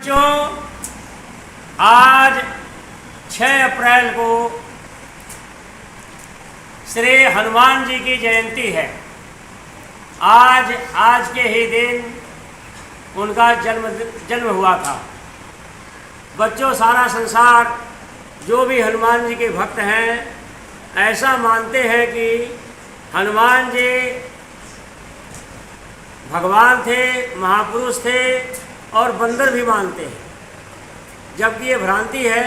बच्चों, आज 6 अप्रैल को श्री हनुमान जी की जयंती है। आज के ही दिन उनका जन्म हुआ था। बच्चों, सारा संसार जो भी हनुमान जी के भक्त हैं ऐसा मानते हैं कि हनुमान जी भगवान थे, महापुरुष थे और बंदर भी मानते हैं, जबकि ये भ्रांति है।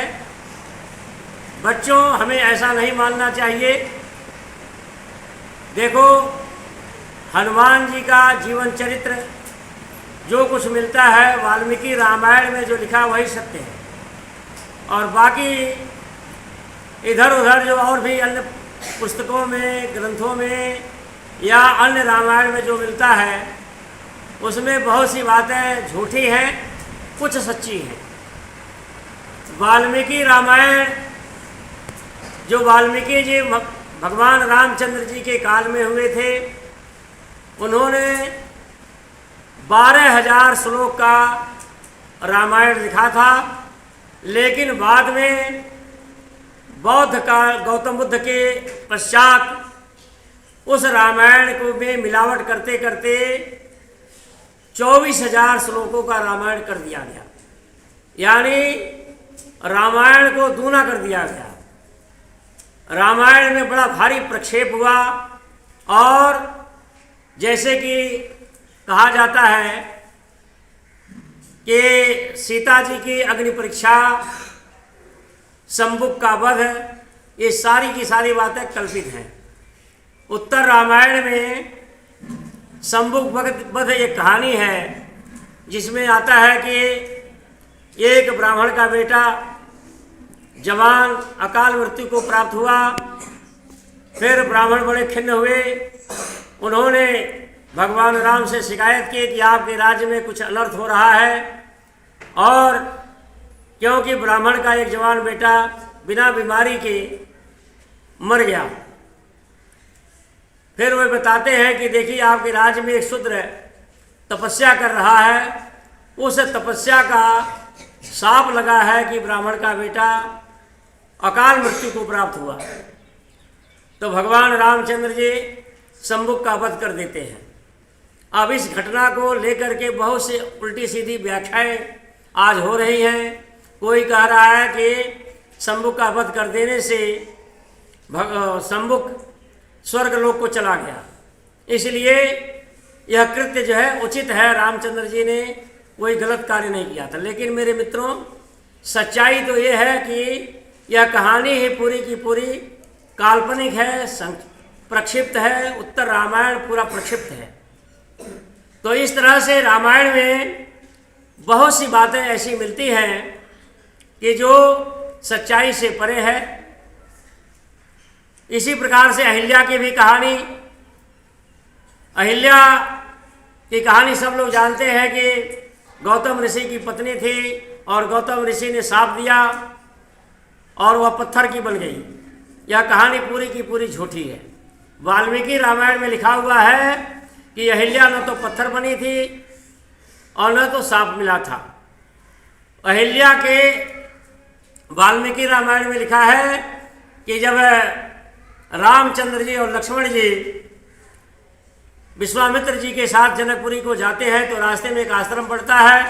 बच्चों, हमें ऐसा नहीं मानना चाहिए। देखो, हनुमान जी का जीवन चरित्र जो कुछ मिलता है वाल्मीकि रामायण में जो लिखा वही सत्य है, और बाकी इधर उधर जो और भी अन्य पुस्तकों में, ग्रंथों में या अन्य रामायण में जो मिलता है उसमें बहुत सी बातें झूठी हैं, कुछ सच्ची हैं। वाल्मीकि रामायण जो वाल्मीकि जी भगवान रामचंद्र जी के काल में हुए थे, उन्होंने 12,000 श्लोक का रामायण लिखा था। लेकिन बाद में बौद्ध काल गौतम बुद्ध के पश्चात उस रामायण को में मिलावट करते करते 24,000 श्लोकों का रामायण कर दिया गया, यानी रामायण को दूना कर दिया गया। रामायण में बड़ा भारी प्रक्षेप हुआ, और जैसे कि कहा जाता है कि सीता जी की अग्नि परीक्षा, शंबुक का वध, ये सारी की सारी बातें कल्पित हैं। उत्तर रामायण में शंबुक वध एक कहानी है जिसमें आता है कि एक ब्राह्मण का बेटा जवान अकाल मृत्यु को प्राप्त हुआ। फिर ब्राह्मण बड़े खिन्न हुए। उन्होंने भगवान राम से शिकायत की कि आपके राज्य में कुछ अनर्थ हो रहा है, और क्योंकि ब्राह्मण का एक जवान बेटा बिना बीमारी के मर गया। फिर वे बताते हैं कि देखिए, आपके राज्य में एक शूद्र तपस्या कर रहा है, उस तपस्या का शाप लगा है कि ब्राह्मण का बेटा अकाल मृत्यु को प्राप्त हुआ। तो भगवान रामचंद्र जी शंबुक का वध कर देते हैं। अब इस घटना को लेकर के बहुत से उल्टी सीधी व्याख्याएं आज हो रही हैं। कोई कह रहा है कि शंबुक का वध कर देने से शंबुक स्वर्ग लोक को चला गया, इसलिए यह कृत्य जो है उचित है, रामचंद्र जी ने कोई गलत कार्य नहीं किया था। लेकिन मेरे मित्रों, सच्चाई तो ये है कि यह कहानी ही पूरी की पूरी काल्पनिक है, प्रक्षिप्त है। उत्तर रामायण पूरा प्रक्षिप्त है। तो इस तरह से रामायण में बहुत सी बातें ऐसी मिलती हैं कि जो सच्चाई से परे है। इसी प्रकार से अहिल्या की भी कहानी, अहिल्या की कहानी सब लोग जानते हैं कि गौतम ऋषि की पत्नी थी, और गौतम ऋषि ने शाप दिया और वह पत्थर की बन गई। यह कहानी पूरी की पूरी झूठी है। वाल्मीकि रामायण में लिखा हुआ है कि अहिल्या न तो पत्थर बनी थी और न तो सांप मिला था। अहिल्या के वाल्मीकि रामायण में लिखा है कि जब रामचंद्र जी और लक्ष्मण जी विश्वामित्र जी के साथ जनकपुरी को जाते हैं तो रास्ते में एक आश्रम पड़ता है।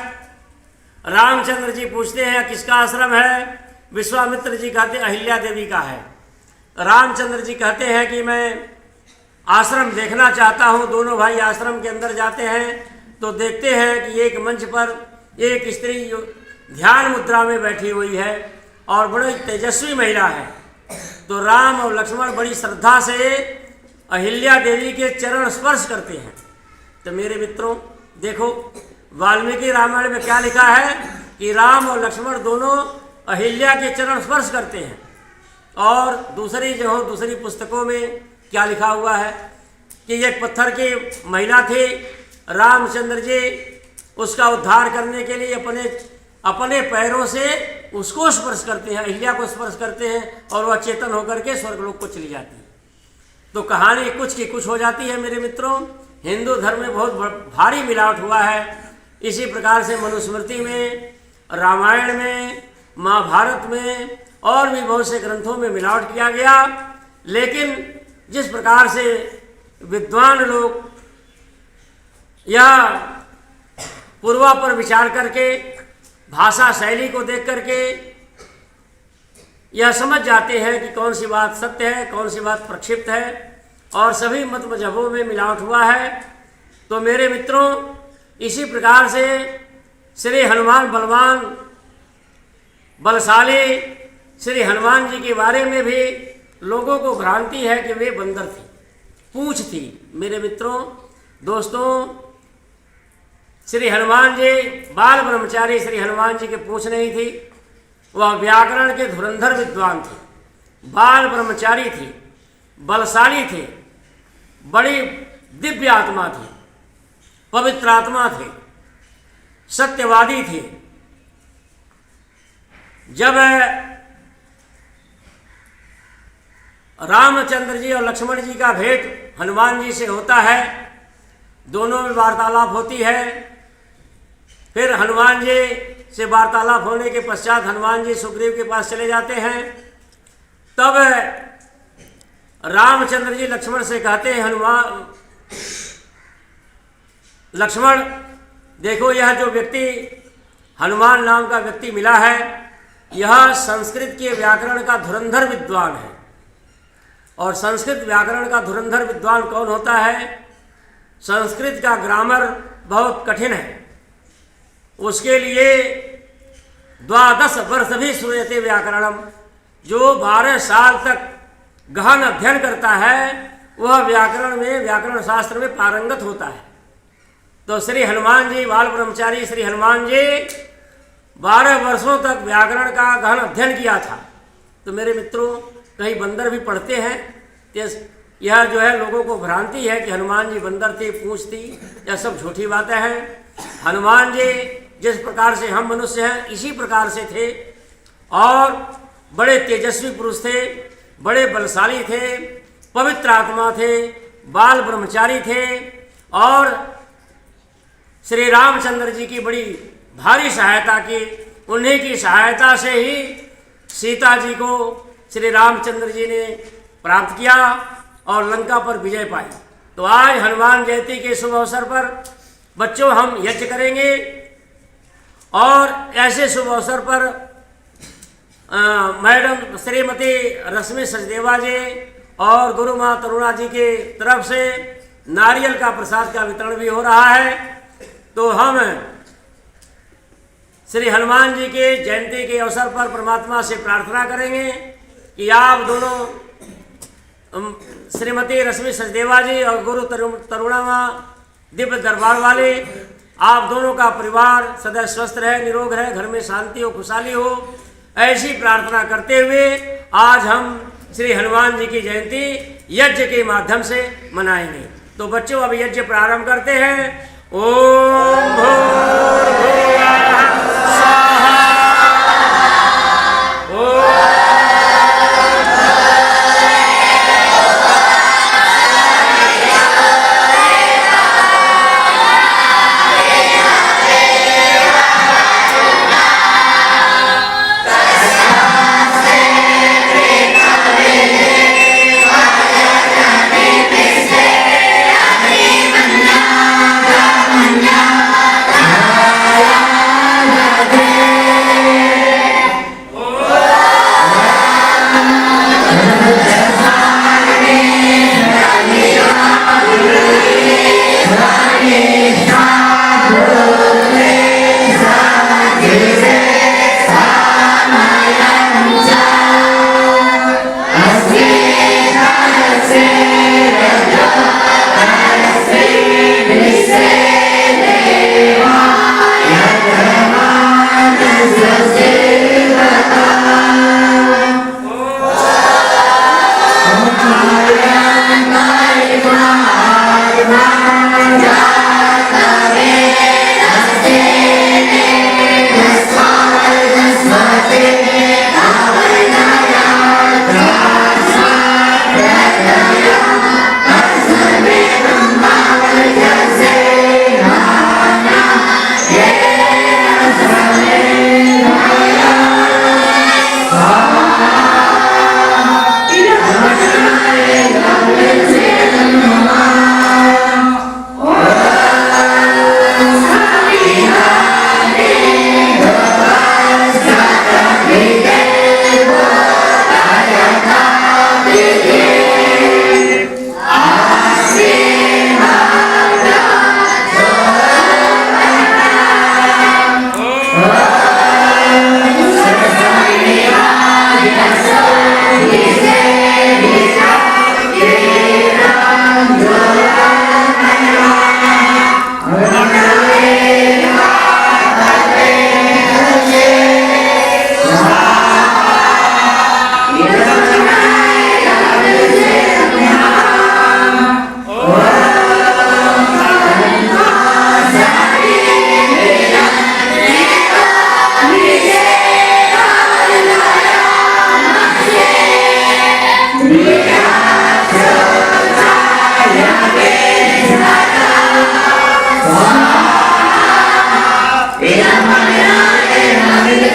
रामचंद्र जी पूछते हैं किसका आश्रम है? विश्वामित्र जी कहते अहिल्या देवी का है। रामचंद्र जी कहते हैं कि मैं आश्रम देखना चाहता हूँ। दोनों भाई आश्रम के अंदर जाते हैं तो देखते हैं कि एक मंच पर एक स्त्री ध्यान मुद्रा में बैठी हुई है और बड़ी तेजस्वी महिला है। तो राम और लक्ष्मण बड़ी श्रद्धा से अहिल्या देवी के चरण स्पर्श करते हैं। तो मेरे मित्रों, देखो वाल्मीकि रामायण में क्या लिखा है कि राम और लक्ष्मण दोनों अहिल्या के चरण स्पर्श करते हैं, और दूसरी पुस्तकों में क्या लिखा हुआ है कि एक पत्थर की महिला थी। रामचंद्र जी उसका उद्धार करने के लिए अपने पैरों से उसको स्पर्श करते हैं, अहिल्या को स्पर्श करते हैं, और वह चेतन होकर के स्वर्गलोक को चली जाती है। तो कहानी कुछ की कुछ हो जाती है मेरे मित्रों। हिंदू धर्म में बहुत भारी मिलावट हुआ है। इसी प्रकार से मनुस्मृति में रामायण में, महाभारत में और भी बहुत से ग्रंथों में मिलावट किया गया। लेकिन जिस प्रकार से विद्वान लोग या पूर्वापर विचार करके, भाषा शैली को देख करके यह समझ जाते हैं कि कौन सी बात सत्य है, कौन सी बात प्रक्षिप्त है, और सभी मत मजहबों में मिलावट हुआ है। तो मेरे मित्रों, इसी प्रकार से श्री हनुमान बलवान बलशाली श्री हनुमान जी के बारे में भी लोगों को भ्रांति है कि वे बंदर थे, पूंछ थी। मेरे मित्रों, दोस्तों, श्री हनुमान जी बाल ब्रह्मचारी श्री हनुमान जी के पूंछ नहीं थी, वह व्याकरण के धुरंधर विद्वान थे, बाल ब्रह्मचारी थे, बलशाली थे, बड़ी दिव्य आत्मा थे, पवित्र आत्मा थे, सत्यवादी थे। जब रामचंद्र जी और लक्ष्मण जी का भेंट हनुमान जी से होता है, दोनों में वार्तालाप होती है। फिर हनुमान जी से वार्तालाप होने के पश्चात हनुमान जी सुग्रीव के पास चले जाते हैं। तब रामचंद्र जी लक्ष्मण से कहते हैं, लक्ष्मण देखो, यह जो व्यक्ति हनुमान नाम का व्यक्ति मिला है, यह संस्कृत के व्याकरण का धुरंधर विद्वान है। और संस्कृत व्याकरण का धुरंधर विद्वान कौन होता है? संस्कृत का ग्रामर बहुत कठिन है, उसके लिए 12 वर्ष भी श्रूयते व्याकरणम। जो 12 साल तक गहन अध्ययन करता है, वह व्याकरण में, व्याकरण शास्त्र में पारंगत होता है। तो श्री हनुमान जी, बाल ब्रह्मचारी श्री हनुमान जी 12 वर्षों तक व्याकरण का गहन अध्ययन किया था। तो मेरे मित्रों, कई बंदर भी पढ़ते हैं। यह जो है लोगों को भ्रांति है कि हनुमान जी बंदर थे, पूंछ थी, यह सब झूठी बातें हैं। हनुमान जी जिस प्रकार से हम मनुष्य हैं, इसी प्रकार से थे, और बड़े तेजस्वी पुरुष थे, बड़े बलशाली थे, पवित्र आत्मा थे, बाल ब्रह्मचारी थे, और श्री रामचंद्र जी की बड़ी भारी सहायता की। उन्हीं की सहायता से ही सीता जी को श्री रामचंद्र जी ने प्राप्त किया और लंका पर विजय पाई। तो आज हनुमान जयंती के शुभ अवसर पर बच्चों हम यज्ञ करेंगे, और ऐसे शुभ अवसर पर मैडम श्रीमती रश्मि सचदेवा जी और गुरु माँ तरुणा जी के तरफ से नारियल का प्रसाद का वितरण भी हो रहा है। तो हम श्री हनुमान जी के जयंती के अवसर पर परमात्मा से प्रार्थना करेंगे कि आप दोनों, श्रीमती रश्मि सचदेवा जी और गुरु तरुणा माँ दिव्य दरबार वाले, आप दोनों का परिवार सदैव स्वस्थ रहे, निरोग रहे, घर में शांति हो, खुशहाली हो, ऐसी प्रार्थना करते हुए आज हम श्री हनुमान जी की जयंती यज्ञ के माध्यम से मनाएंगे। तो बच्चों, अब यज्ञ प्रारंभ करते हैं। ओम भूर्भुवः स्वः। Yeah.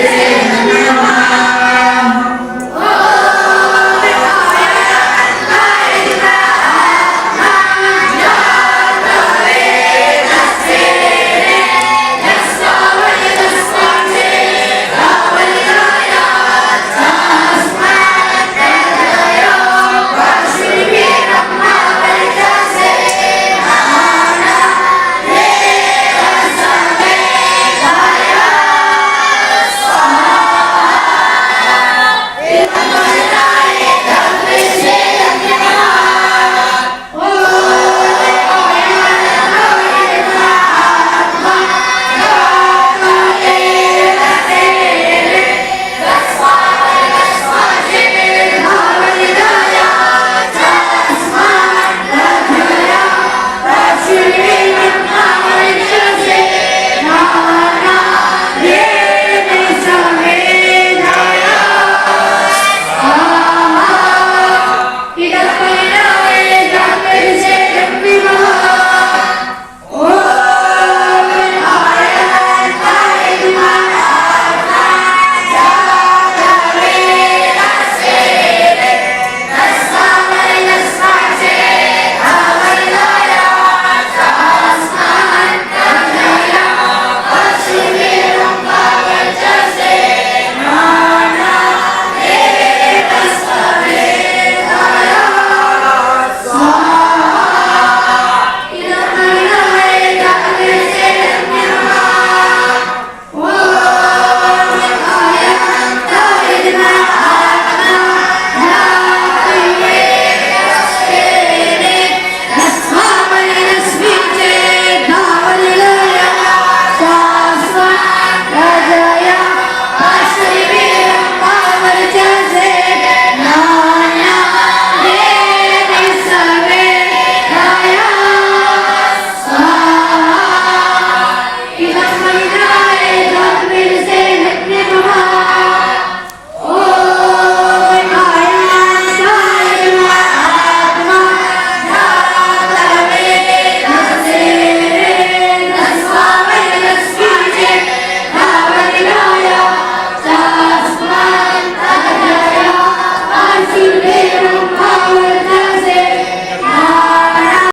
से